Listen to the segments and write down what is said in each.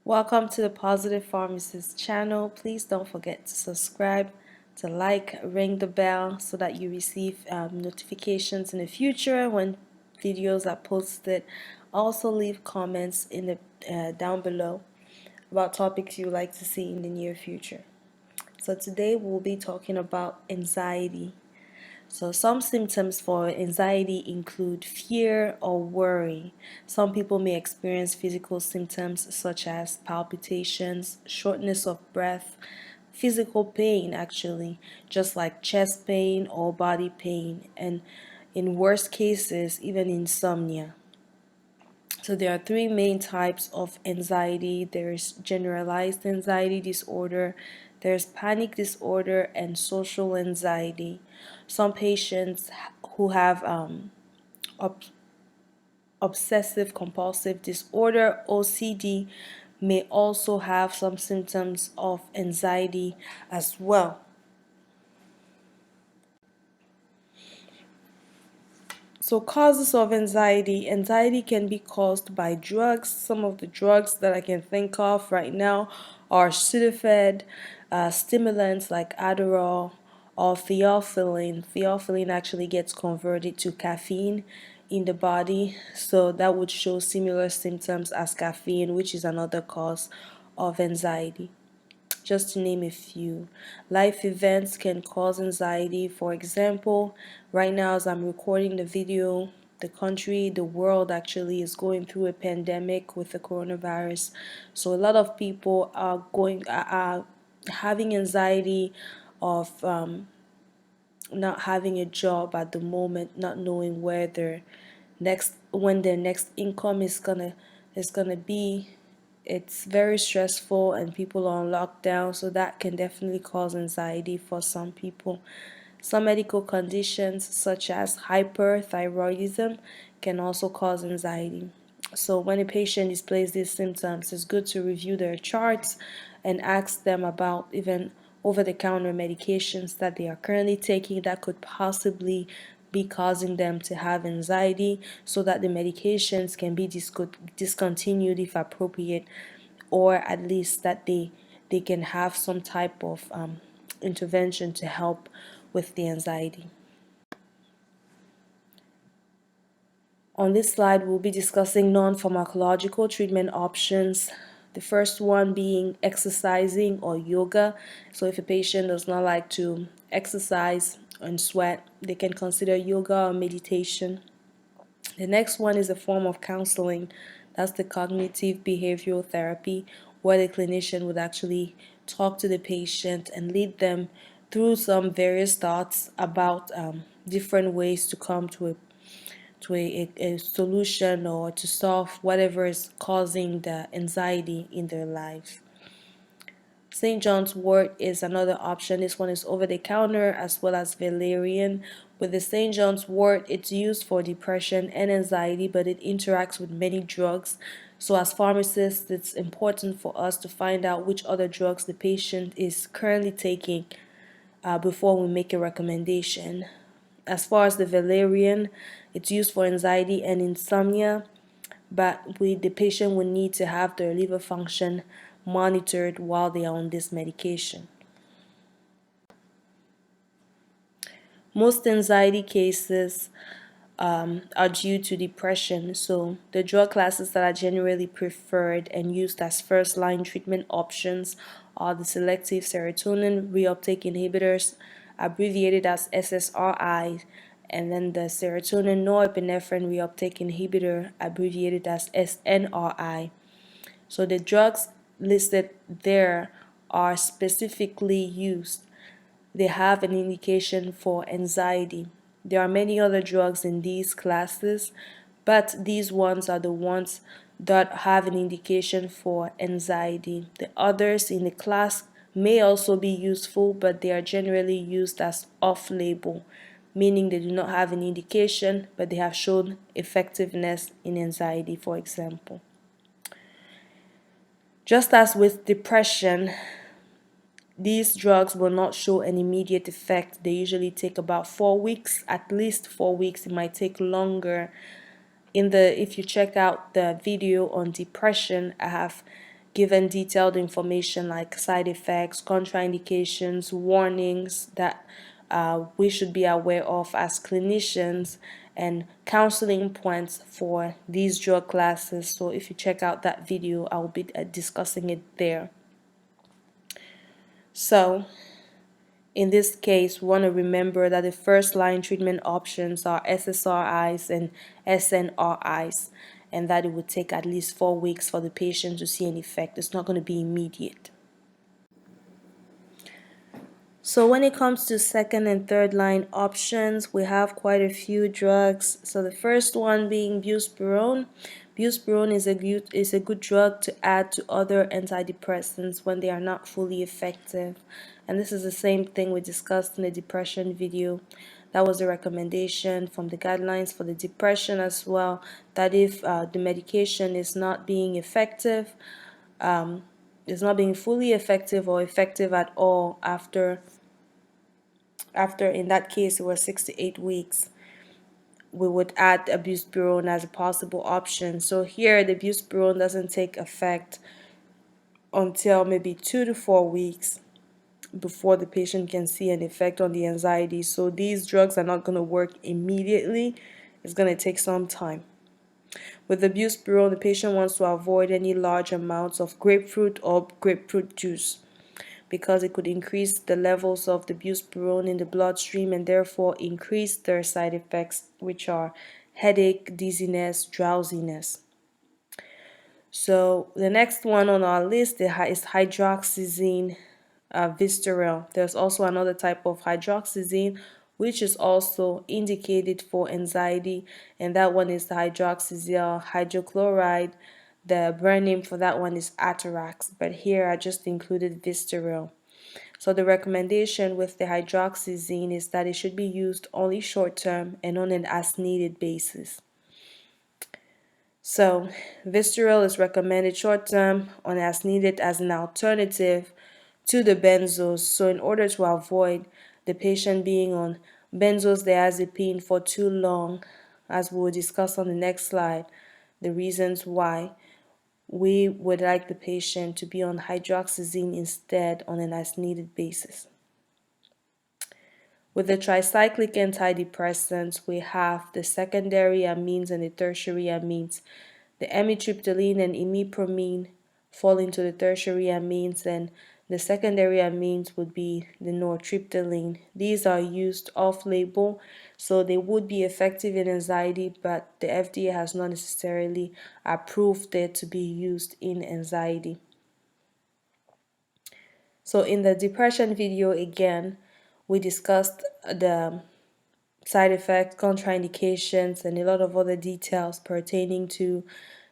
Welcome to the Positive Pharmacist channel. Please don't forget to subscribe, to like, ring the bell so that you receive notifications in the future when videos are posted. Also leave comments in the down below about topics you like to see in the near future. So today we'll be talking about anxiety. So some symptoms for anxiety include fear or worry. Some people may experience physical symptoms such as palpitations, shortness of breath, physical pain actually, just like chest pain or body pain, and in worst cases, even insomnia. So there are three main types of anxiety. There's generalized anxiety disorder, there's panic disorder, and social anxiety. Some patients who have ob obsessive compulsive disorder, OCD, may also have some symptoms of anxiety as well. So causes of anxiety. Anxiety can be caused by drugs. Some of the drugs that I can think of right now are Sudafed, stimulants like Adderall, or theophylline. Theophylline actually gets converted to caffeine in the body, so that would show similar symptoms as caffeine, which is another cause of anxiety. Just to name a few. Life events can cause anxiety. For example, right now as I'm recording the video, the world actually is going through a pandemic with the coronavirus. So a lot of people are having anxiety of not having a job at the moment, not knowing when their next income is gonna be. It's very stressful and people are on lockdown, so that can definitely cause anxiety for some people. Some medical conditions such as hyperthyroidism can also cause anxiety. So when a patient displays these symptoms, it's good to review their charts and ask them about even over-the-counter medications that they are currently taking that could possibly be causing them to have anxiety, so that the medications can be discontinued if appropriate, or at least that they can have some type of intervention to help with the anxiety. On this slide, we'll be discussing non-pharmacological treatment options. The first one being exercising or yoga. So if a patient does not like to exercise and sweat, they can consider yoga or meditation. The next one is a form of counseling. That's the cognitive behavioral therapy, where the clinician would actually talk to the patient and lead them through some various thoughts about different ways to come to a solution or to solve whatever is causing the anxiety in their life. St. John's wort is another option. This one is over the counter as well as valerian. With the St. John's wort, it's used for depression and anxiety, but it interacts with many drugs. So as pharmacists, it's important for us to find out which other drugs the patient is currently taking before we make a recommendation. As far as the valerian, it's used for anxiety and insomnia, but the patient will need to have their liver function monitored while they are on this medication. Most anxiety cases are due to depression, so the drug classes that are generally preferred and used as first-line treatment options are the selective serotonin reuptake inhibitors, abbreviated as SSRI, and then the serotonin norepinephrine reuptake inhibitor, abbreviated as SNRI. So the drugs listed there are specifically used. They have an indication for anxiety. There are many other drugs in these classes, but these ones are the ones that have an indication for anxiety. The others in the class may also be useful, but they are generally used as off-label, meaning they do not have an indication, but they have shown effectiveness in anxiety, for example. Just as with depression, these drugs will not show an immediate effect. They usually take about 4 weeks, at least 4 weeks. It might take longer. If you check out the video on depression, I have given detailed information like side effects, contraindications, warnings that we should be aware of as clinicians, and counseling points for these drug classes. So if you check out that video, I will be discussing it there. So in this case, we want to remember that the first line treatment options are SSRIs and SNRIs, and that it would take at least 4 weeks for the patient to see an effect. It's not going to be immediate. So when it comes to second and third line options, we have quite a few drugs. So the first one being buspirone. Buspirone is a good drug to add to other antidepressants when they are not fully effective. And this is the same thing we discussed in the depression video. That was a recommendation from the guidelines for the depression as well, that if the medication is not being effective, is not being fully effective or effective at all after in that case it was 6 to 8 weeks, we would add a buspirone as a possible option. So here the buspirone doesn't take effect until maybe 2 to 4 weeks before the patient can see an effect on the anxiety. So these drugs are not going to work immediately. It's going to take some time. With the buspirone, the patient wants to avoid any large amounts of grapefruit or grapefruit juice, because it could increase the levels of the buspirone in the bloodstream and therefore increase their side effects, which are headache, dizziness, drowsiness. So the next one on our list is hydroxyzine visceral. There's also another type of hydroxyzine which is also indicated for anxiety, and that one is the hydroxyzine hydrochloride. The brand name for that one is Atarax, but here I just included visceral. So the recommendation with the hydroxyzine is that it should be used only short term and on an as needed basis. So visceral is recommended short term on as needed as an alternative to the benzos. So in order to avoid the patient being on benzodiazepine for too long, as we will discuss on the next slide, the reasons why, we would like the patient to be on hydroxyzine instead on an as needed basis. With the tricyclic antidepressants, we have the secondary amines and the tertiary amines. The amitriptyline and imipramine fall into the tertiary amines, and the secondary amines would be the nortriptyline. These are used off-label, so they would be effective in anxiety, but the FDA has not necessarily approved it to be used in anxiety. So in the depression video, again, we discussed the side effects, contraindications, and a lot of other details pertaining to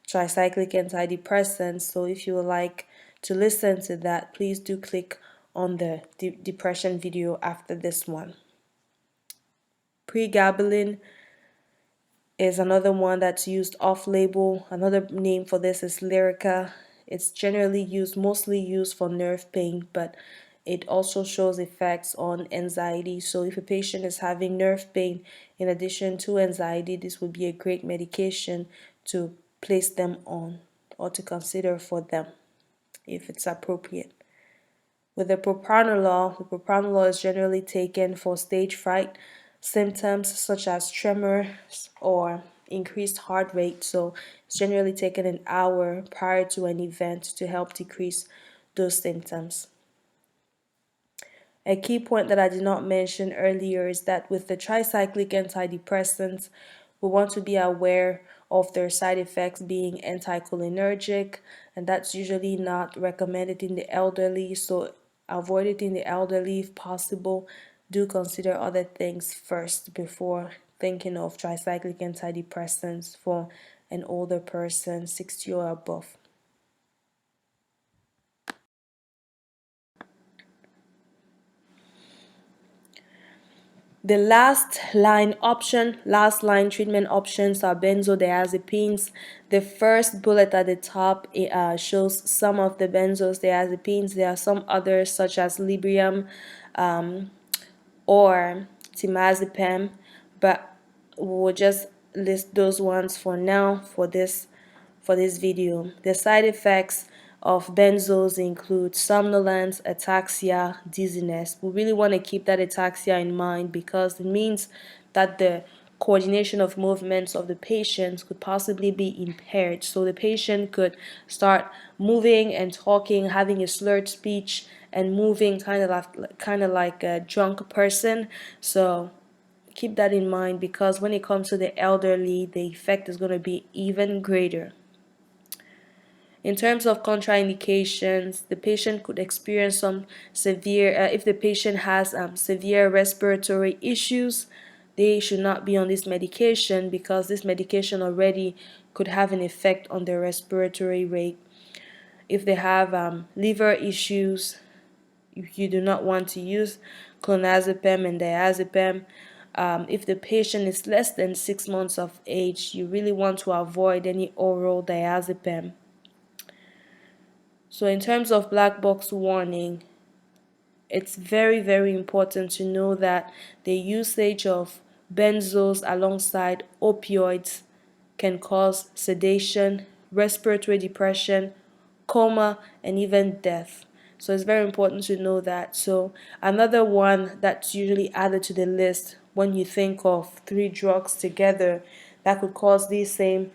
tricyclic antidepressants. So if you would like to listen to that, please do click on the depression video after this one. Pregabalin is another one that's used off-label. Another name for this is Lyrica. It's generally used, mostly used for nerve pain, but it also shows effects on anxiety. So if a patient is having nerve pain in addition to anxiety, this would be a great medication to place them on or to consider for them if it's appropriate. With the propranolol is generally taken for stage fright symptoms such as tremors or increased heart rate. So it's generally taken an hour prior to an event to help decrease those symptoms. A key point that I did not mention earlier is that with the tricyclic antidepressants, we want to be aware of their side effects being anticholinergic, and that's usually not recommended in the elderly, so avoid it in the elderly if possible. Do consider other things first before thinking of tricyclic antidepressants for an older person, 60 or above. The last line treatment options are benzodiazepines. The first bullet at the top shows some of the benzodiazepines. There are some others such as Librium or temazepam, but we'll just list those ones for now for this video. The side effects of benzos include somnolence, ataxia, dizziness. We really want to keep that ataxia in mind because it means that the coordination of movements of the patient could possibly be impaired. So the patient could start moving and talking, having a slurred speech, and moving kind of like a drunk person. So keep that in mind because when it comes to the elderly, the effect is going to be even greater. In terms of contraindications, the patient could experience some if the patient has severe respiratory issues, they should not be on this medication because this medication already could have an effect on their respiratory rate. If they have liver issues, you do not want to use clonazepam and diazepam. If the patient is less than 6 months of age, you really want to avoid any oral diazepam. So in terms of black box warning, it's very, very important to know that the usage of benzos alongside opioids can cause sedation, respiratory depression, coma, and even death. So it's very important to know that. So another one that's usually added to the list when you think of 3 drugs together that could cause these same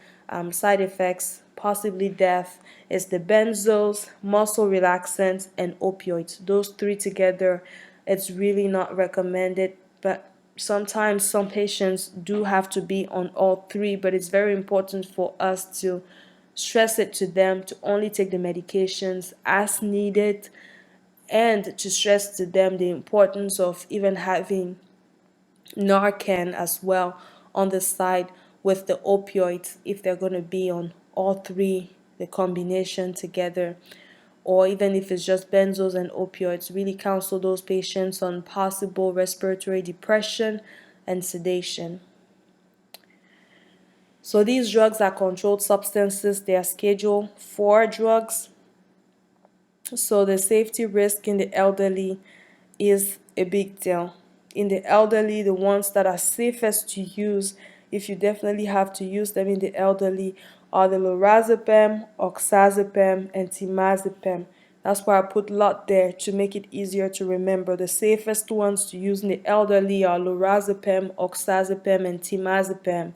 side effects, possibly death, is the benzos, muscle relaxants, and opioids. Those 3 together, it's really not recommended, but sometimes some patients do have to be on all 3, but it's very important for us to stress it to them to only take the medications as needed and to stress to them the importance of even having Narcan as well on the side with the opioids if they're going to be on all 3, the combination together, or even if it's just benzos and opioids. Really counsel those patients on possible respiratory depression and sedation. So these drugs are controlled substances. They are Schedule 4 drugs. So the safety risk in the elderly is a big deal. In the elderly, the ones that are safest to use, if you definitely have to use them in the elderly, are the lorazepam, oxazepam, and temazepam. That's why I put lot there to make it easier to remember. The safest ones to use in the elderly are lorazepam, oxazepam, and temazepam.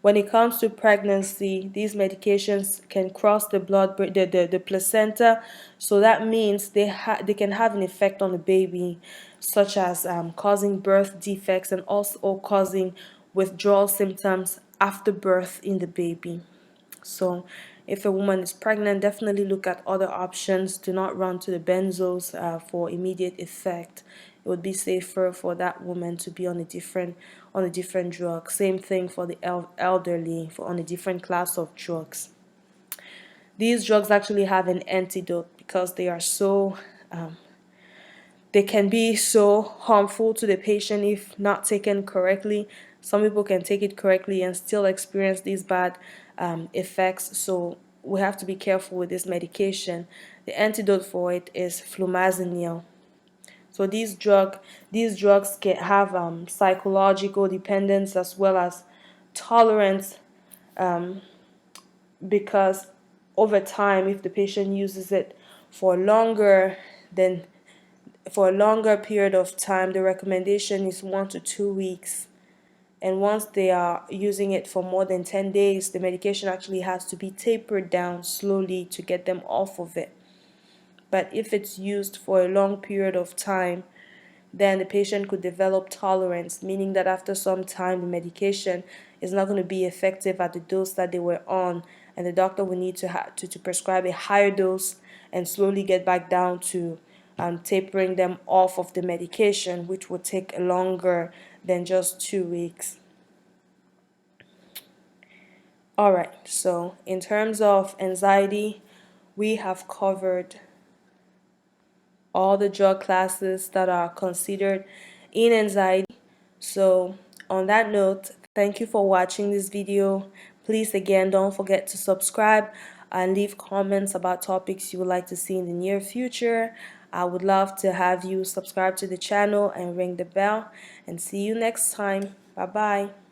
When it comes to pregnancy, these medications can cross the the placenta, so that means they can have an effect on the baby, such as causing birth defects and also causing withdrawal symptoms after birth in the baby. So if a woman is pregnant, definitely look at other options. Do not run to the benzos for immediate effect. It would be safer for that woman to be on a different drug. Same thing for the elderly, on a different class of drugs. These drugs actually have an antidote because they can be so harmful to the patient if not taken correctly. Some people can take it correctly and still experience these bad effects. So we have to be careful with this medication. The antidote for it is flumazenil. So these drugs can have psychological dependence as well as tolerance, because over time, if the patient uses it for longer than for a longer period of time, the recommendation is 1 to 2 weeks. And once they are using it for more than 10 days, the medication actually has to be tapered down slowly to get them off of it. But if it's used for a long period of time, then the patient could develop tolerance, meaning that after some time the medication is not going to be effective at the dose that they were on, and the doctor will need to prescribe a higher dose and slowly get back down to tapering them off of the medication, which would take longer than just 2 weeks. Alright, so in terms of anxiety, we have covered all the drug classes that are considered in anxiety. So on that note, thank you for watching this video. Please again, don't forget to subscribe and leave comments about topics you would like to see in the near future. I would love to have you subscribe to the channel and ring the bell, and see you next time. Bye bye.